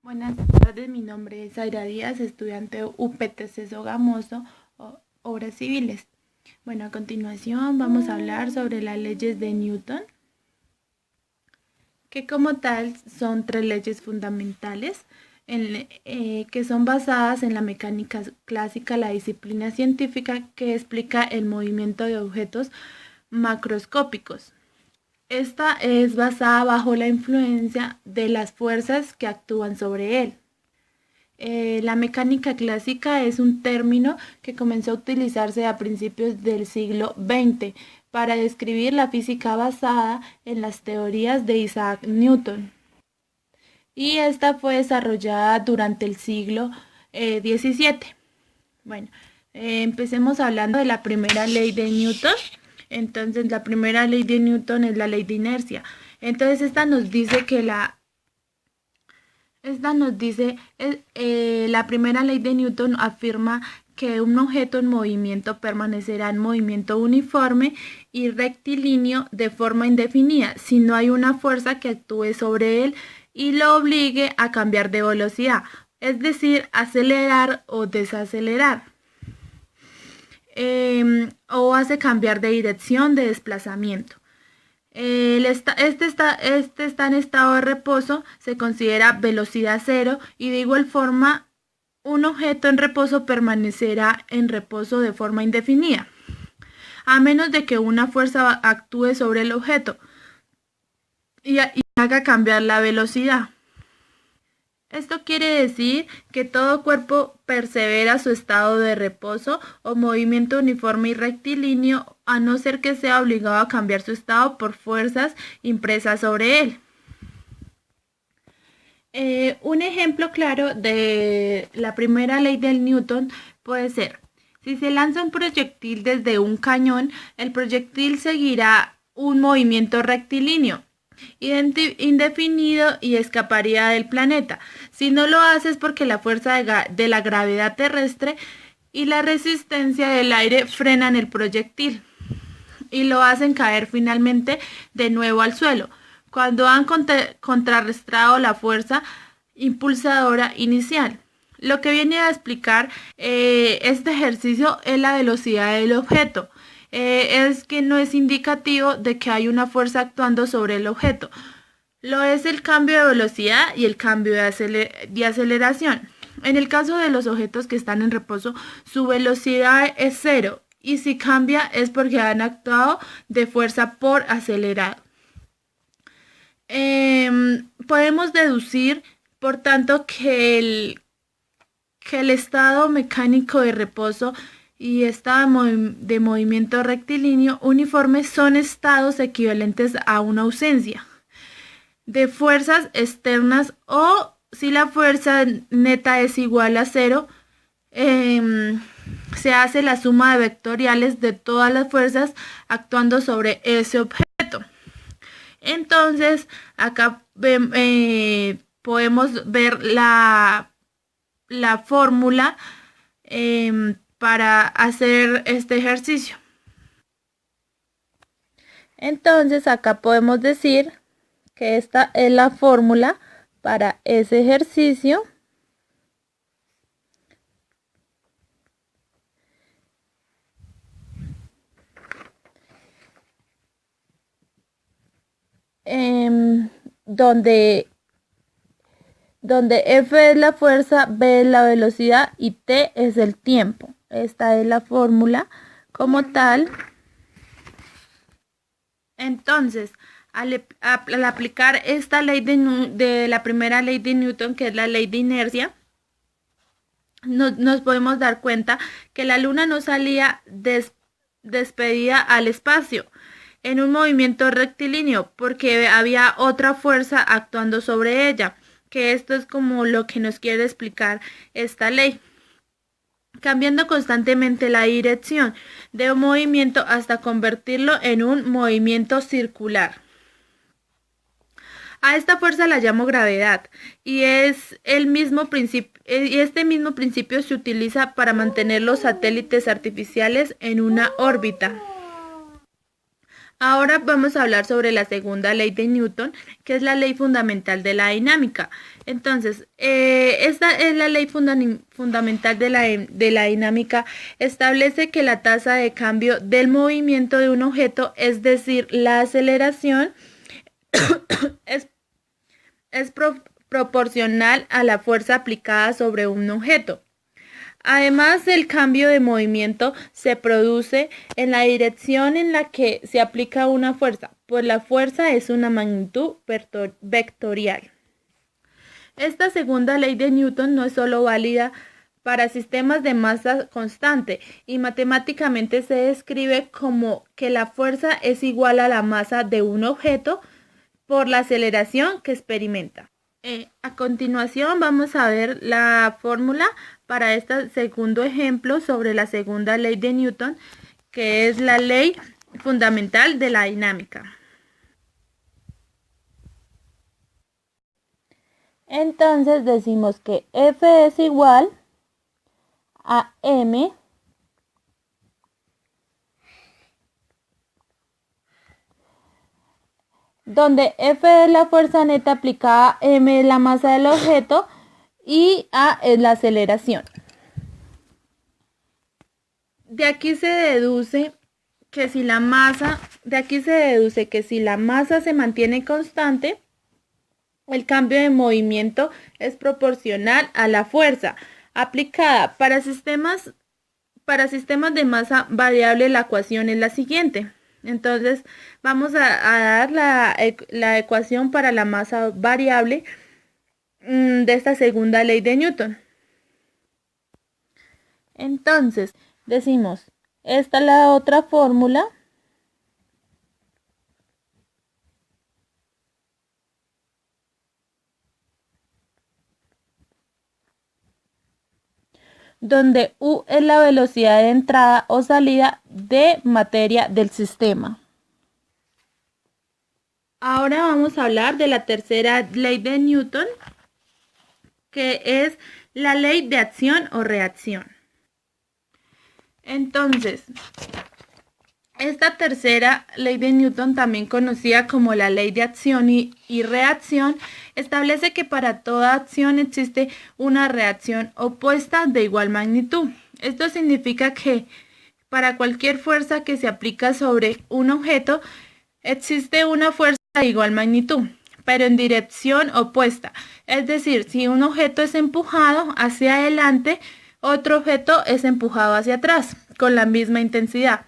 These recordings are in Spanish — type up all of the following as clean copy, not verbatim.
Buenas tardes, mi nombre es Zaira Díaz, estudiante UPTC Sogamoso, Obras Civiles. Bueno, a continuación vamos a hablar sobre las leyes de Newton, que como tal son tres leyes fundamentales que son basadas en la mecánica clásica, la disciplina científica que explica el movimiento de objetos macroscópicos. Esta es basada bajo la influencia de las fuerzas que actúan sobre él. La mecánica clásica es un término que comenzó a utilizarse a principios del siglo XX para describir la física basada en las teorías de Isaac Newton. Y esta fue desarrollada durante el siglo XVII. Bueno, empecemos hablando de la primera ley de Newton. Entonces, la primera ley de Newton es la ley de inercia. Entonces, esta nos dice que la primera ley de Newton afirma que un objeto en movimiento permanecerá en movimiento uniforme y rectilíneo de forma indefinida si no hay una fuerza que actúe sobre él y lo obligue a cambiar de velocidad, es decir, acelerar o desacelerar. O hace cambiar de dirección de desplazamiento. Este está en estado de reposo, se considera velocidad cero y de igual forma un objeto en reposo permanecerá en reposo de forma indefinida, a menos de que una fuerza actúe sobre el objeto y haga cambiar la velocidad. Esto quiere decir que todo cuerpo persevera su estado de reposo o movimiento uniforme y rectilíneo, a no ser que sea obligado a cambiar su estado por fuerzas impresas sobre él. Un ejemplo claro de la primera ley del Newton puede ser: si se lanza un proyectil desde un cañón, el proyectil seguirá un movimiento rectilíneo indefinido y escaparía del planeta. Si no lo hace es porque la fuerza de la gravedad terrestre y la resistencia del aire frenan el proyectil y lo hacen caer finalmente de nuevo al suelo, cuando han contrarrestado la fuerza impulsadora inicial. Lo que viene a explicar este ejercicio es la velocidad del objeto. Es que no es indicativo de que hay una fuerza actuando sobre el objeto. Lo es el cambio de velocidad y el cambio de aceleración. En el caso de los objetos que están en reposo, su velocidad es cero y si cambia es porque han actuado de fuerza por acelerado. Podemos deducir, por tanto, que el estado mecánico de reposo y estado de movimiento rectilíneo uniforme son estados equivalentes a una ausencia de fuerzas externas, o si la fuerza neta es igual a cero, se hace la suma de vectoriales de todas las fuerzas actuando sobre ese objeto. Entonces, acá podemos ver la fórmula para hacer este ejercicio. Entonces, acá podemos decir que esta es la fórmula para ese ejercicio. Donde F es la fuerza, B es la velocidad y T es el tiempo. Esta es la fórmula como tal. Entonces, al aplicar esta ley de la primera ley de Newton, que es la ley de inercia, nos podemos dar cuenta que la luna no salía despedida al espacio en un movimiento rectilíneo porque había otra fuerza actuando sobre ella, que esto es como lo que nos quiere explicar esta ley, cambiando constantemente la dirección de un movimiento hasta convertirlo en un movimiento circular. A esta fuerza la llamo gravedad y este mismo principio se utiliza para mantener los satélites artificiales en una órbita. Ahora vamos a hablar sobre la segunda ley de Newton, que es la ley fundamental de la dinámica. Entonces, esta es la ley fundamental de la dinámica. Establece que la tasa de cambio del movimiento de un objeto, es decir, la aceleración, es, es proporcional a la fuerza aplicada sobre un objeto. Además, el cambio de movimiento se produce en la dirección en la que se aplica una fuerza, pues la fuerza es una magnitud vectorial. Esta segunda ley de Newton no es solo válida para sistemas de masa constante y matemáticamente se describe como que la fuerza es igual a la masa de un objeto por la aceleración que experimenta. A continuación vamos a ver la fórmula para este segundo ejemplo sobre la segunda ley de Newton, que es la ley fundamental de la dinámica. Entonces decimos que F es igual a M donde F es la fuerza neta aplicada, M es la masa del objeto y A es la aceleración. De aquí se deduce que si la masa se mantiene constante, el cambio de movimiento es proporcional a la fuerza aplicada. Para sistemas de masa variable, la ecuación es la siguiente. Entonces vamos a dar la ecuación para la masa variable de esta segunda ley de Newton. Entonces decimos, esta es la otra fórmula donde U es la velocidad de entrada o salida de materia del sistema. Ahora vamos a hablar de la tercera ley de Newton, que es la ley de acción o reacción. Entonces, esta tercera ley de Newton, también conocida como la ley de acción y reacción, establece que para toda acción existe una reacción opuesta de igual magnitud. Esto significa que para cualquier fuerza que se aplica sobre un objeto, existe una fuerza de igual magnitud, pero en dirección opuesta. Es decir, si un objeto es empujado hacia adelante, otro objeto es empujado hacia atrás, con la misma intensidad.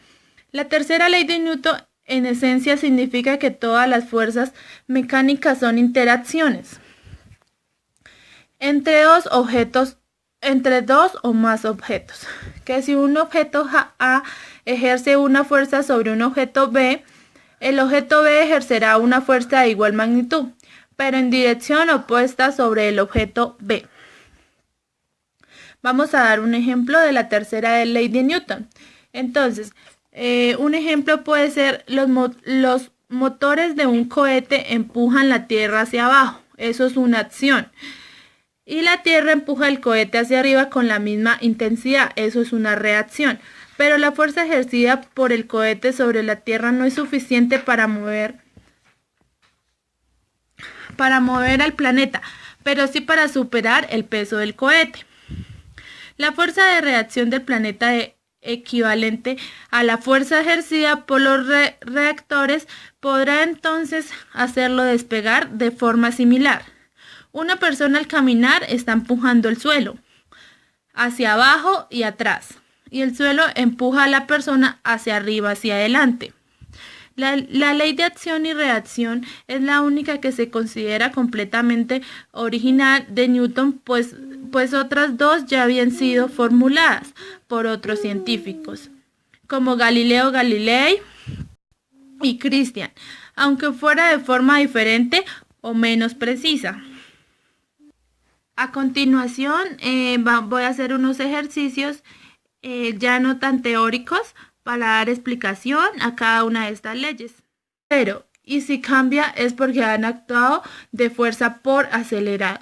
La tercera ley de Newton en esencia significa que todas las fuerzas mecánicas son interacciones entre dos o más objetos. Que si un objeto A ejerce una fuerza sobre un objeto B, el objeto B ejercerá una fuerza de igual magnitud, pero en dirección opuesta sobre el objeto B. Vamos a dar un ejemplo de la tercera ley de Newton. Entonces, un ejemplo puede ser los motores de un cohete empujan la Tierra hacia abajo. Eso es una acción. Y la Tierra empuja el cohete hacia arriba con la misma intensidad. Eso es una reacción. Pero la fuerza ejercida por el cohete sobre la Tierra no es suficiente para mover al planeta, pero sí para superar el peso del cohete. La fuerza de reacción del planeta equivalente a la fuerza ejercida por los reactores podrá entonces hacerlo despegar de forma similar. Una persona al caminar está empujando el suelo hacia abajo y atrás, y el suelo empuja a la persona hacia arriba, hacia adelante. La ley de acción y reacción es la única que se considera completamente original de Newton, pues otras dos ya habían sido formuladas por otros científicos, como Galileo Galilei y Christian, aunque fuera de forma diferente o menos precisa. A continuación voy a hacer unos ejercicios ya no tan teóricos para dar explicación a cada una de estas leyes. Pero, y si cambia es porque han actuado de fuerza por acelerado.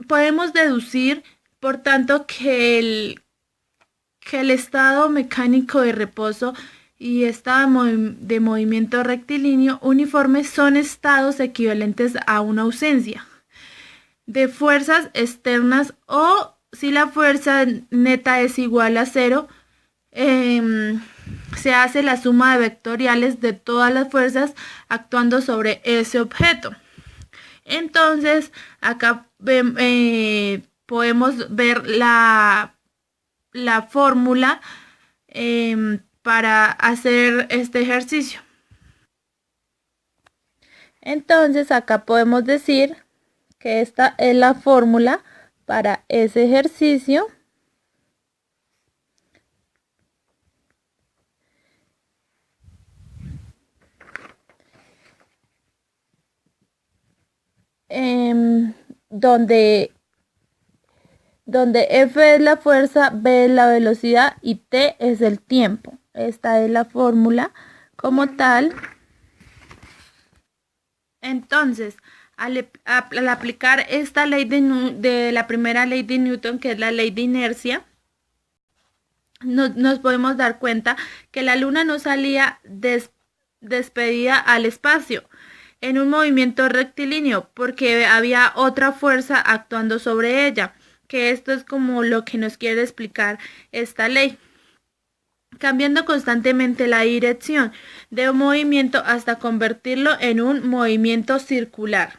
Podemos deducir, por tanto, que el estado mecánico de reposo y estado de movimiento rectilíneo uniforme son estados equivalentes a una ausencia de fuerzas externas, o si la fuerza neta es igual a cero, se hace la suma de vectoriales de todas las fuerzas actuando sobre ese objeto. Entonces, acá podemos ver la fórmula para hacer este ejercicio. Entonces, acá podemos decir que esta es la fórmula para ese ejercicio. Donde F es la fuerza, B es la velocidad y T es el tiempo. Esta es la fórmula como tal. Entonces, al aplicar esta ley de la primera ley de Newton, que es la ley de inercia, nos podemos dar cuenta que la luna no salía despedida al espacio en un movimiento rectilíneo, porque había otra fuerza actuando sobre ella, que esto es como lo que nos quiere explicar esta ley, cambiando constantemente la dirección de un movimiento hasta convertirlo en un movimiento circular.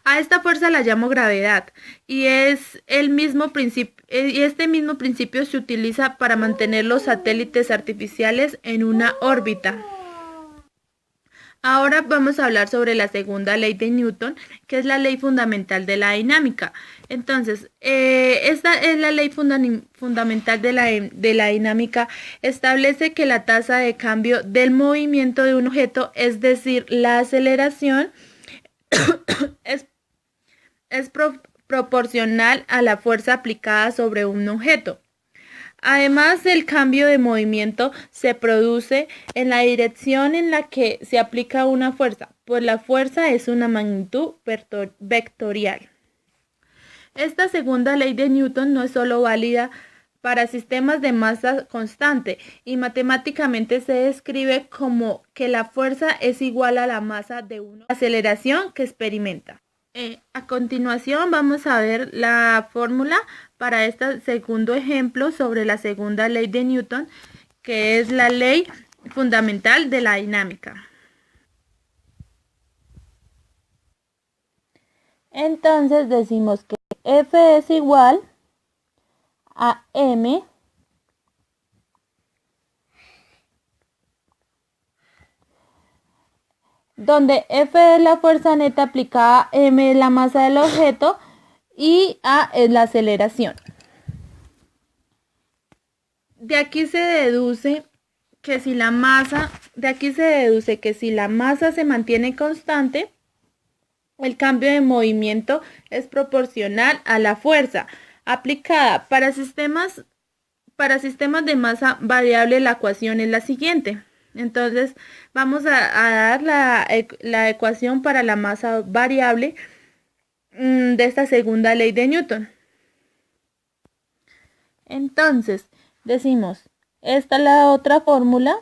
A esta fuerza la llamo gravedad, y es el mismo principio, y este mismo principio se utiliza para mantener los satélites artificiales en una órbita. Ahora vamos a hablar sobre la segunda ley de Newton, que es la ley fundamental de la dinámica. Entonces, esta es la ley fundamental de la dinámica. Establece que la tasa de cambio del movimiento de un objeto, es decir, la aceleración, es proporcional a la fuerza aplicada sobre un objeto. Además, el cambio de movimiento se produce en la dirección en la que se aplica una fuerza, pues la fuerza es una magnitud vectorial. Esta segunda ley de Newton no es solo válida para sistemas de masa constante, y matemáticamente se describe como que la fuerza es igual a la masa de una aceleración que experimenta. A continuación vamos a ver la fórmula para este segundo ejemplo sobre la segunda ley de Newton, que es la ley fundamental de la dinámica. Entonces decimos que F es igual a M donde F es la fuerza neta aplicada, M es la masa del objeto y A es la aceleración. De aquí se deduce que si la masa se mantiene constante, el cambio de movimiento es proporcional a la fuerza aplicada. Para sistemas de masa variable, la ecuación es la siguiente. Entonces vamos a dar la ecuación para la masa variable de esta segunda ley de Newton. Entonces decimos, esta es la otra fórmula,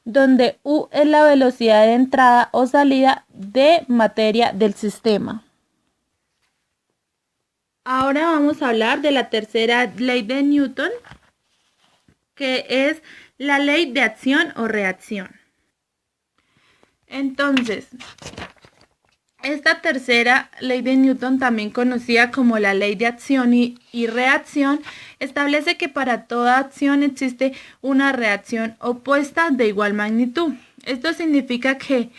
donde U es la velocidad de entrada o salida de materia del sistema. Ahora vamos a hablar de la tercera ley de Newton, que es la ley de acción o reacción. Entonces, esta tercera ley de Newton, también conocida como la ley de acción y reacción, establece que para toda acción existe una reacción opuesta de igual magnitud. Esto significa que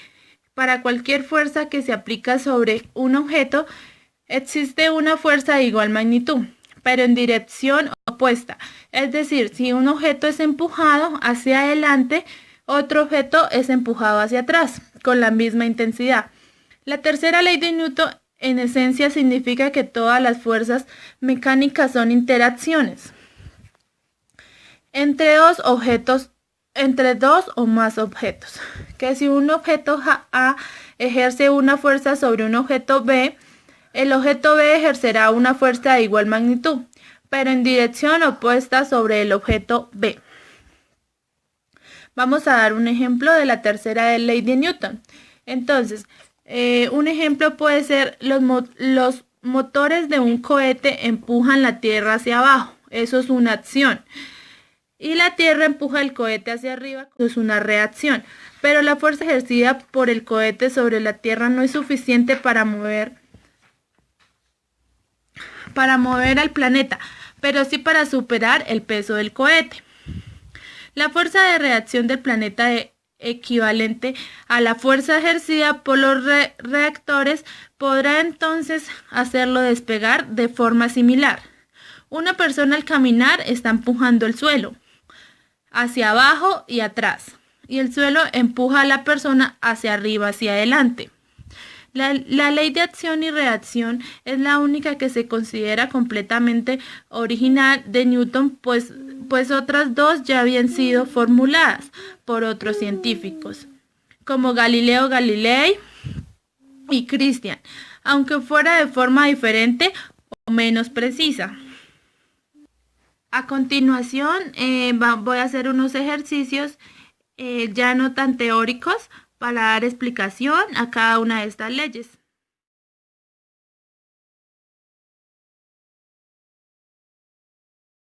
para cualquier fuerza que se aplica sobre un objeto, existe una fuerza de igual magnitud, pero en dirección opuesta. Es decir, si un objeto es empujado hacia adelante, otro objeto es empujado hacia atrás, con la misma intensidad. La tercera ley de Newton, en esencia, significa que todas las fuerzas mecánicas son interacciones entre dos objetos entre dos o más objetos. Que si un objeto A ejerce una fuerza sobre un objeto B, el objeto B ejercerá una fuerza de igual magnitud, pero en dirección opuesta sobre el objeto B. Vamos a dar un ejemplo de la tercera ley de Newton. Entonces, un ejemplo puede ser los motores de un cohete empujan la Tierra hacia abajo. Eso es una acción. Y la Tierra empuja el cohete hacia arriba. Eso es una reacción. Pero la fuerza ejercida por el cohete sobre la Tierra no es suficiente para mover al planeta, pero sí para superar el peso del cohete. La fuerza de reacción del planeta es equivalente a la fuerza ejercida por los reactores, podrá entonces hacerlo despegar de forma similar. Una persona al caminar está empujando el suelo hacia abajo y atrás, y el suelo empuja a la persona hacia arriba, hacia adelante. La ley de acción y reacción es la única que se considera completamente original de Newton, pues otras dos ya habían sido formuladas por otros científicos, como Galileo Galilei y Christian, aunque fuera de forma diferente o menos precisa. A continuación voy a hacer unos ejercicios ya no tan teóricos para dar explicación a cada una de estas leyes.